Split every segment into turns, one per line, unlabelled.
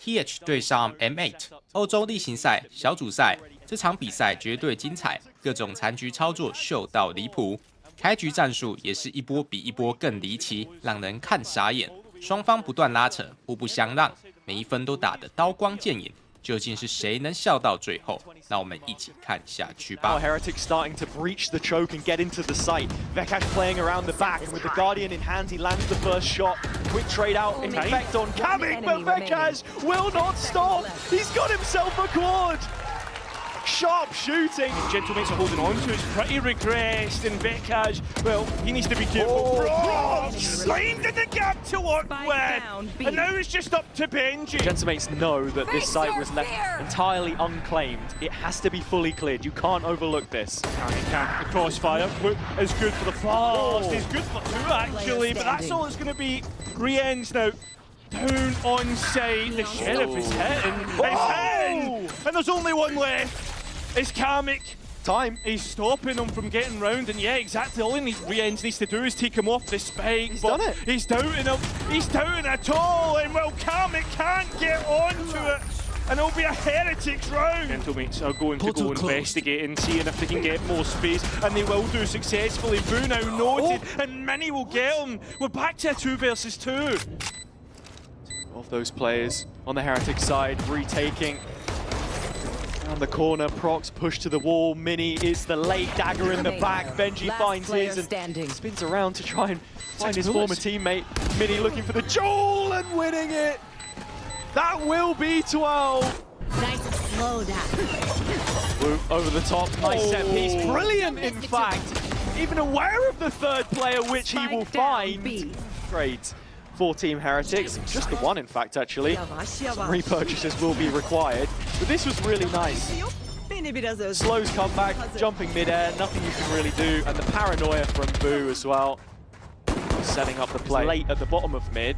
TH 对上 M8 欧洲例行赛小组赛，这场比赛绝对精彩，各种残局操作秀到离谱，开局战术也是一波比一波更离奇，让人看傻眼。双方不断拉扯，互不相让，每一分都打得刀光剑影。 究竟是谁能笑到最后？让我们一起看下去吧。
Heretic starting to breach the choke and get into the site. Vekash playing around the back, and with the Guardian in hand, he lands the first shot. Quick trade out, effect on Kamik, but Vekash will not stop. He's got himself a quad. Sharp shooting.
Gentlemates are holding on to. It's pretty regressed, and Vekash, well, he needs to be careful. Slimed in the gap to work with, and now it's just up to Benji.
Gentlemates know that this site was left entirely unclaimed. It has to be fully cleared. You can't overlook this.
The crossfire is good for the fast. It's good for two actually, but that's all it's going to be. Re-ends now. Down on site. The sheriff is hitting. It's hitting, and there's only one left. It's Kamik.
Time.
He's stopping him from getting round, and yeah, exactly. All he needs to do is take him off the spike.
He's done it.
He's doubting him. He's doubting it all, and well, Kamik can't get onto it, and it'll be a Heretics round. Gentlemates are going to go investigating, seeing if they can get more space, and they will do successfully. Vu now noted, and Mini will get him. We're back to a 2 versus 2.
Of those players on the Heretic side, retaking. Around the corner, Prox pushed to the wall. Mini is the late dagger in the back. Benji finds his and spins around to try and find his former teammate. Mini looking for the jewel and winning it. That will be 12.
Nice slow down.
Woot over the top, nice set piece. Brilliant, in fact. Even aware of the third player, which he will find. Great. 4 Team Heretics, just the one in fact actually. Some repurchases will be required, but this was really nice. Slow's comeback, jumping mid-air, nothing you can really do, and the paranoia from Vu as well. Setting up the play late at the bottom of mid.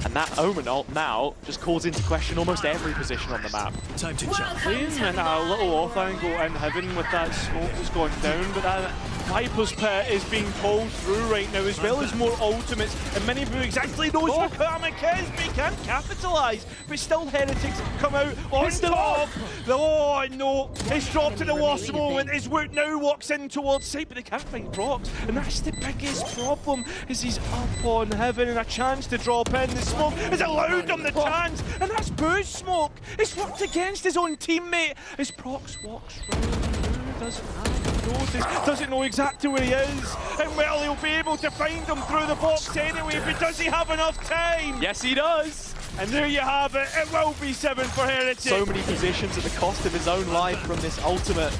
And that Omen ult now just calls into question almost every position on the map.
Time to jump in, and a little off angle in heaven with that smoke that's gone down, but that Viper's Pit is being pulled through right now, as well as more ultimates, and Mini Vu exactly knows where Kamik is, but he can't capitalise, but still Heretics come out on top. Oh no, it's dropped in the worst moment as Woot now walks in towards site, but they can't find Prox, and that's the biggest problem, is he's up on heaven and a chance to drop in. The smoke has allowed him the chance, and that's Boo's smoke. It's worked against his own teammate as Prox walks round. Boo doesn't have notice, doesn't know exactly where he is, and well, he'll be able to find him through the box anyway, but does he have enough time?
Yes, he does.
And there you have it. It will be 7 for Heretics.
So many positions at the cost of his own life from this ultimate.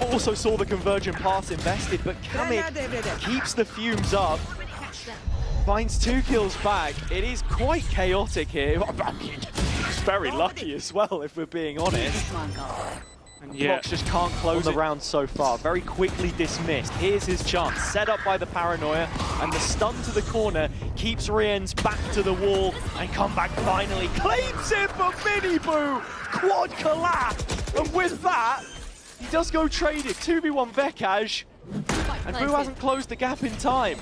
Also saw the convergent pass invested, but Kamik keeps the fumes up. Finds 2 kills back. It is quite chaotic here. He's very lucky as well, if we're being honest. And Prox just can't close the round so far. Very quickly dismissed. Here's his chance. Set up by the paranoia, and the stun to the corner keeps Rien's back to the wall, and comeback finally claims it for Mini Vu. Quad collapse, and with that, he does go trade it. 2v1 Vekash, and Vu hasn't closed the gap in time.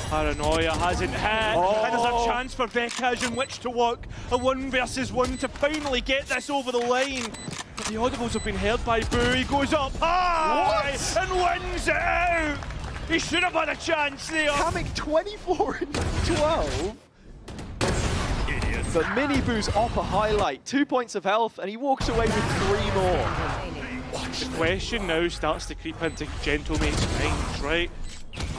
Paranoia hasn't hit, and there's a chance for Vekash in which to work a 1 versus 1 to finally get this over the line. But the audibles have been held by Vu. He goes up high and wins it out. He should have had a chance there.
Kamik 24 and 12. But Mini Vu's off a highlight. 2 points of health, and he walks away with 3 more.
The question now starts to creep into Gentlemate's minds, right?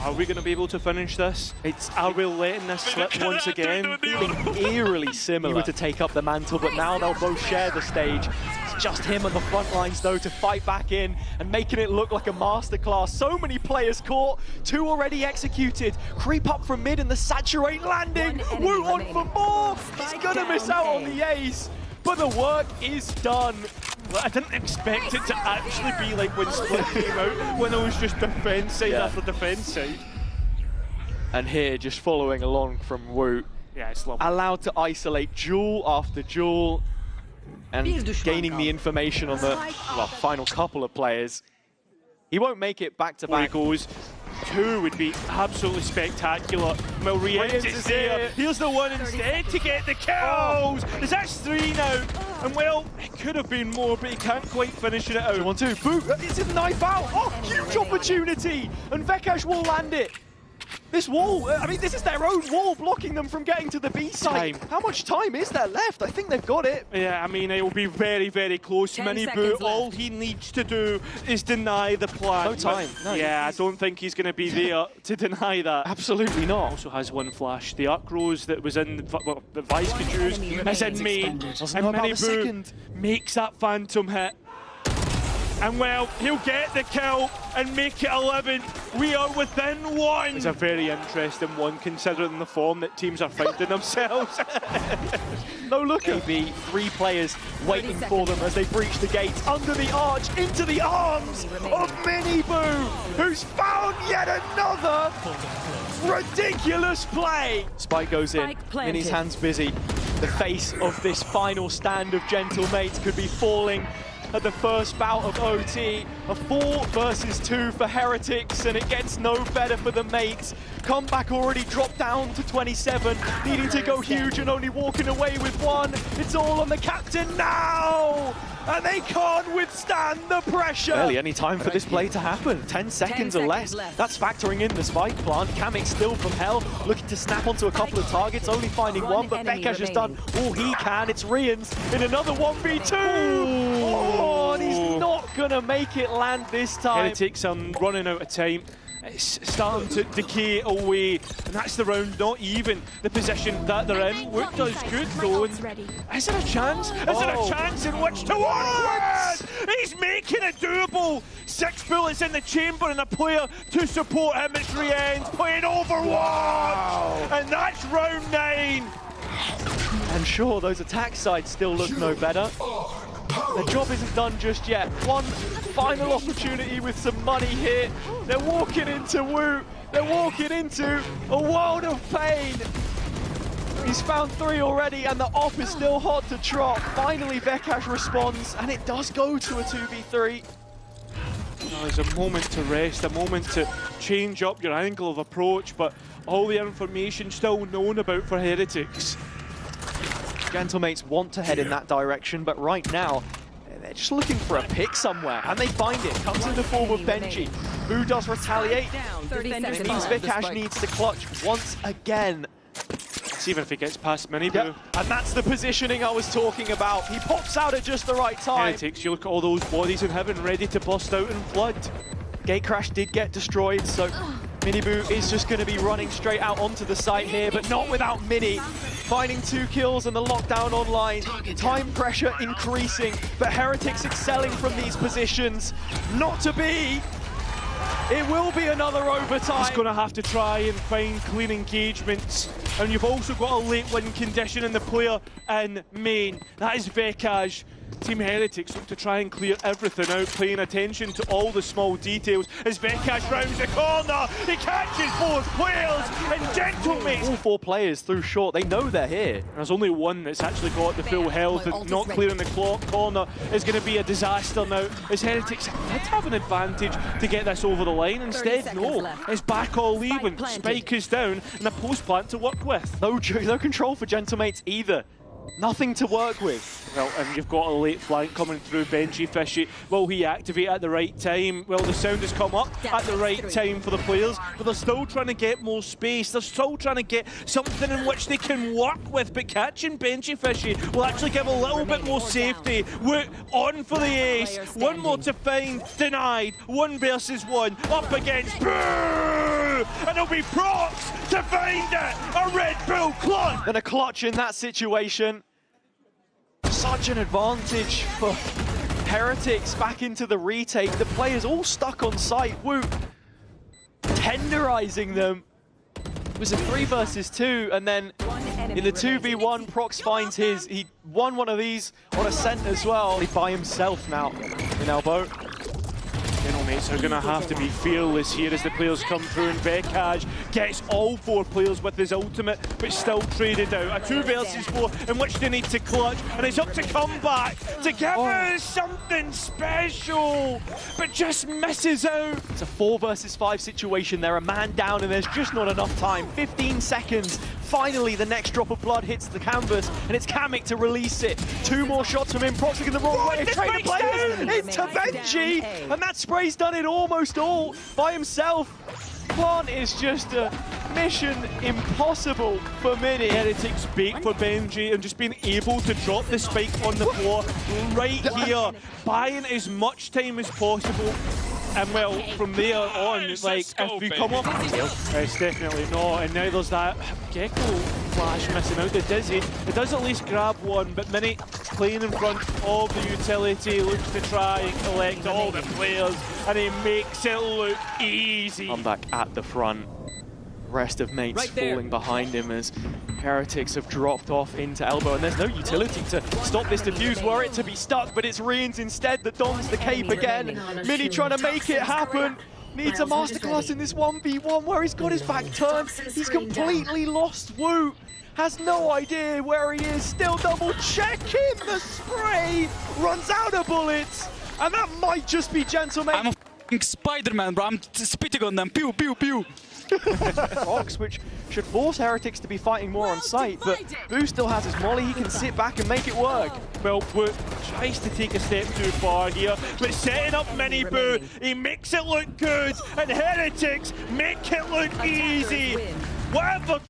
Are we going to be able to finish this? Are we letting this slip once again?
Feeling eerily similar to take up the mantle, but now they'll both share the stage. It's just him on the front lines, though, to fight back in and making it look like a masterclass. So many players caught, 2 already executed. Creep up from mid and the saturate landing. Woot on for more. He's going to miss out on the ace, but the work is done.
I didn't expect it to actually be like when Split came out, when it was just defense side after defense side.
And here, just following along from Woot,
it's lovely.
Allowed to isolate jewel after jewel, and gaining the information on the final couple of players. He won't make it back to back.
He goes. 2 would be absolutely spectacular. Well, Rienz is here. Here's the one instead to get the kills. That's 3 now. And well, it could have been more, but he can't quite finish it out.
1-2, boot, it's a knife out. Oh, huge opportunity. And Vekash will land it. This wall, I mean, this is their own wall blocking them from getting to the B side. How much time is there left? I think they've got it.
Yeah, I mean, it will be very, very close. Miniboo, all he needs to do is deny the plan.
No time. No,
yeah, I don't think he's going to be there to deny that.
Absolutely not.
Also has one flash. The arc rose that was in, well, the Vice could use, is in main. And Miniboo makes that phantom hit. And well, he'll get the kill and make it 11. We are within 1. It's a very interesting one, considering the form that teams are finding themselves.
No look at B, 3 players waiting for them as they breach the gates under the arch into the arms of Miniboo, who's found yet another ridiculous play. Spike goes in, Mini's hands busy. The face of this final stand of Gentlemates could be falling at the first bout of OT. A 4 versus 2 for Heretics, and it gets no better for the mates. Comeback already dropped down to 27, needing to go huge and only walking away with 1. It's all on the captain now! And they can't withstand the pressure! Barely any time for this play to happen. 10 seconds or less. That's factoring in the spike plant. Kamik still from hell, looking to snap onto a couple of targets, only finding 1, but Vekash has done all he can. It's Rienz in another 1v2! Oh, and he's not gonna make it land this time.
Heretics are running out of time. It's starting to decay away, and that's the round, not even the position that they're in. Woot does good though. Is there a chance? Is there a chance in which to win? He's making it doable. 6 bullets in the chamber and a player to support him. It's Rienz playing Overwatch, and that's round 9.
And sure, those attack sides still look no better. The job isn't done just yet. One final opportunity with some money here. They're walking into Woot. They're walking into a world of pain. He's found 3 already, and the op is still hot to trot. Finally, Vekash responds, and it does go to a 2v3.
There's a moment to rest, a moment to change up your angle of approach, but all the information still known about for Heretics.
Gentlemates want to head in that direction, but right now, they're just looking for a pick somewhere, and they find it. Comes in the form of Benji, who does retaliate. It means Vekash needs to clutch once again.
Let's see if he gets past Miniboo.
Yep. And that's the positioning I was talking about. He pops out at just the right time.
Heretics, you look at all those bodies in heaven ready to bust out in flood.
Gatecrash did get destroyed, so Miniboo is just going to be running straight out onto the site here, but not without Mini. Finding 2 kills and the lockdown online. Time pressure increasing, but Heretics excelling from these positions. Not to be. It will be another overtime.
He's going to have to try and find clean engagements. And you've also got a late win condition in the player in main. That is Vekash. Team Heretics look to try and clear everything out, paying attention to all the small details. As Vekash rounds the corner, he catches both players, and Gentlemates.
All 4 players through short, they know they're here.
There's only one that's actually got the full health, and not clearing the corner is going to be a disaster now. As Heretics did have an advantage to get this over the line, instead no, it's back all even. Spike is down, and a post plant to work with.
No control for Gentlemates either. Nothing to work with.
Well, and you've got a late flank coming through. Benji Fishy, will he activate at the right time? Well, the sound has come up at the right time for the players, but they're still trying to get more space. They're still trying to get something in which they can work with, but catching Benji Fishy will actually give a little bit more safety. Woot on for the ace. 1 more to find. Denied. 1 versus 1. Up against Boo! And it'll be props to find it. A Red Bull clutch.
And a clutch in that situation. Such an advantage for Heretics back into the retake. The players all stuck on site. Woot tenderizing them. It was a 3 versus 2, and then in the 2v1, Prox finds his. He won one of these on Ascent as well. He's by himself now in Elbow.
Teammates are going to have to be fearless here as the players come through, and Vekaj gets all 4 players with his ultimate, but still traded out. A 2 versus 4 in which they need to clutch, and it's up to comeback to give us something special, but just misses out.
It's a 4 versus 5 situation. They're a man down and there's just not enough time. 15 seconds. Finally, the next drop of blood hits the canvas, and it's Kamik to release it. 2 more shots from him. Proxy in the wrong way. Trader players into Benji, and that spray's done it almost all by himself. Plant is just a mission impossible for Mini.
Heretics bait for Benji and just being able to drop the spike on the floor right here, buying as much time as possible. And well, from there on, like, if you come off, it's definitely not. And now there's that Gecko flash missing out the Dizzy. It does at least grab one, but Mini playing in front of the utility, looks to try and collect all the players, and he makes it look easy.
Comeback at the front. Rest of mates falling behind him as Heretics have dropped off into elbow, and there's no utility to stop this defuse. Were it to be stuck, but it's Reans instead that dons the cape again. Mini trying to make it happen. Needs a masterclass in this 1v1 where he's got his back turned. He's completely lost Woot. Has no idea where he is. Still double checking the spray. Runs out of bullets. And that might just be Gentleman.
I'm a f***ing Spider-Man, bro. I'm spitting on them. Pew, pew, pew.
Fox, which should force Heretics to be fighting more on site, but Boo still has his molly. He can sit back and make it work.
Well, Woot tries to take a step too far here, but setting up Mini Boo, he makes it look good, and Heretics make it look easy. Whatever